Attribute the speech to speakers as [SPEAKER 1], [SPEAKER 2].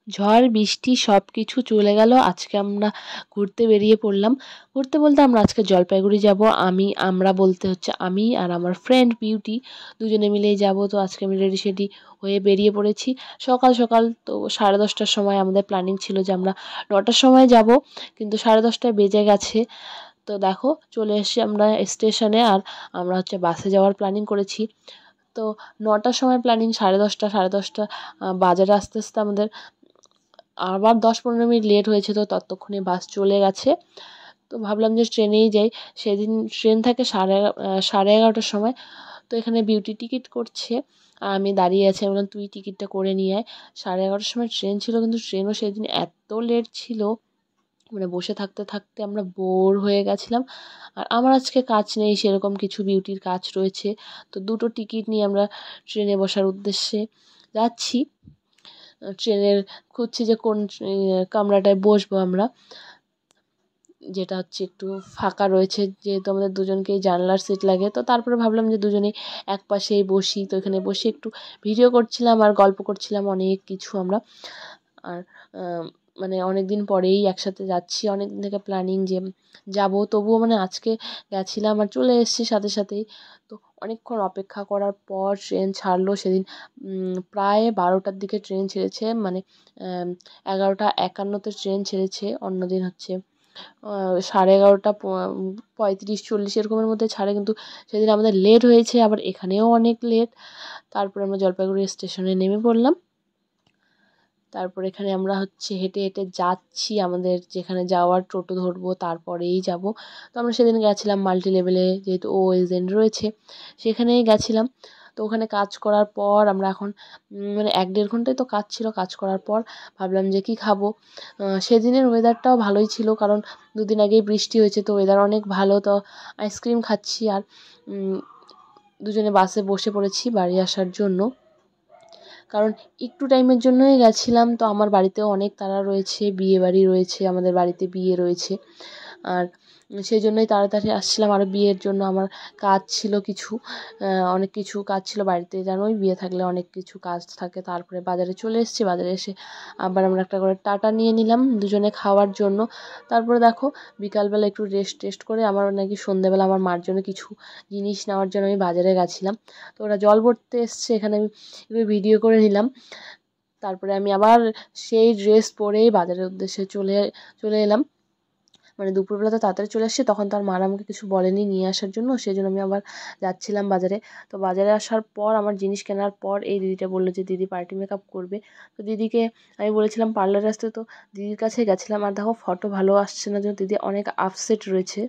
[SPEAKER 1] ঝড় বৃষ্টি সব কিছু চলে গেল। আজকে আমরা ঘুরতে বেরিয়ে পড়লাম। ঘুরতে বলতে আমরা আজকে জলপাইগুড়ি যাব। আমরা বলতে হচ্ছে আমি আর আমার ফ্রেন্ড বিউটি দুজনে মিলেই যাব। তো আজকে আমি রেডি সেডি হয়ে বেরিয়ে পড়েছি সকাল সকাল। তো 10:30টার সময় আমাদের প্ল্যানিং ছিল যে আমরা 9টার সময় যাব, কিন্তু 10:30টায় বেজে গেছে। তো দেখো চলে এসেছি আমরা স্টেশনে, আর আমরা হচ্ছে বাসে যাওয়ার প্ল্যানিং করেছি। তো 9টার সময় প্ল্যানিং, 10:30 বাজারে আসতে আসতে আমাদের আবার 10-15 মিনিট লেট হয়েছে। তো ততক্ষণে বাস চলে গেছে। তো ভাবলাম যে ট্রেনেই যাই। সেদিন ট্রেন থাকে 11:30টার সময়। তো এখানে বিউটি টিকিট করছে আর আমি দাঁড়িয়ে আছি। আমি বললাম তুই টিকিটটা করে নিয়ে আয়। 11:30টার সময় ট্রেন ছিল, কিন্তু ট্রেনও সেদিন এত লেট ছিল, মানে বসে থাকতে থাকতে আমরা বোর হয়ে গেছিলাম। আর আমার আজকে কাজ নেই সেরকম কিছু, বিউটির কাজ রয়েছে। তো দুটো টিকিট নিয়ে আমরা ট্রেনে বসার উদ্দেশ্যে যাচ্ছি। ট্রেনের খুঁজছি যে কোন কামরাটায় বসবো আমরা, যেটা হচ্ছে একটু ফাঁকা রয়েছে, যেহেতু আমাদের দুজনকেই জানলার সিট লাগে। তো তারপরে ভাবলাম যে দুজনেই এক পাশেই বসি। তো এখানে বসে একটু ভিডিও করছিলাম আর গল্প করছিলাম অনেক কিছু আমরা। আর মানে অনেক দিন পরেই একসাথে যাচ্ছি, অনেক দিন থেকে প্ল্যানিং যে যাব, তবুও মানে আজকে গেছিলাম আর চলে এসেছি সাথে সাথেই। তো অনেকক্ষণ অপেক্ষা করার পর ট্রেন ছাড়লো সেদিন। প্রায় 12টার দিকে ট্রেন ছেড়েছে, মানে 11:51-তে ট্রেন ছেড়েছে। অন্যদিন হচ্ছে 11:30, 35-40 এরকমের মধ্যে ছাড়ে, কিন্তু সেদিন আমাদের লেট হয়েছে, আবার এখানেও অনেক লেট। তারপরে আমরা জলপাইগুড়ি স্টেশনে নেমে পড়লাম। তারপর এখানে আমরা হচ্ছে হেঁটে হেঁটে যাচ্ছি, আমাদের যেখানে যাওয়ার টোটো ধরবো তারপরেই যাব। তো আমরা সেদিন গেছিলাম মাল্টি লেভেলে, যেহেতু ও এজেন্ট রয়েছে সেখানেই গেছিলাম। তো ওখানে কাজ করার পর আমরা এখন মানে 1-1.5 ঘন্টাই তো কাজ ছিল। কাজ করার পর ভাবলাম যে কী খাবো। সেদিনের ওয়েদারটাও ভালোই ছিল, কারণ দুদিন আগেই বৃষ্টি হয়েছে, তো ওয়েদার অনেক ভালো। তো আইসক্রিম খাচ্ছি আর দুজনে বাসে বসে পড়েছি বাড়ি আসার জন্য, কারণ একটু টাইমের জন্যই গেছিলাম। তো আমার বাড়িতেও অনেক তাড়া রয়েছে, বিয়েবাড়ি রয়েছে, আমাদের বাড়িতে বিয়ে রয়েছে। আর সেই জন্যই তাড়াতাড়ি আসছিলাম। আরও বিয়ের জন্য আমার কাজ ছিল কিছু, অনেক কিছু কাজ ছিল বাড়িতে। জানোই বিয়ে থাকলে অনেক কিছু কাজ থাকে। তারপরে বাজারে চলে এসেছি, বাজারে এসে আবার আমরা একটা করে টাটা নিয়ে নিলাম দুজনে খাওয়ার জন্য। তারপরে দেখো বিকালবেলা একটু রেস্ট করে আমার নাকি সন্ধ্যেবেলা আমার মার জন্য কিছু জিনিস নেওয়ার জন্য আমি বাজারে গেছিলাম। তো ওরা জল ভরতে এসছে, এখানে আমি একটু ভিডিও করে নিলাম। তারপরে আমি আবার সেই ড্রেস পরেই বাজারের উদ্দেশ্যে চলে এলাম। মানে দুপুরবেলা তো তাড়াতাড়ি চলে এসেছি, তখন তো আর মা আমাকে কিছু বলেনি নিয়ে আসার জন্য, সেই জন্য আমি আবার যাচ্ছিলাম বাজারে। তো বাজারে আসার পর আমার জিনিস কেনার পর এই দিদিটা বললো যে দিদি পার্টি মেকআপ করবে। তো দিদিকে আমি বলেছিলাম পার্লারে আসতে, তো দিদির কাছে গেছিলাম। আর দেখো ফটো ভালো আসছে না, যে দিদি অনেক আপসেট রয়েছে।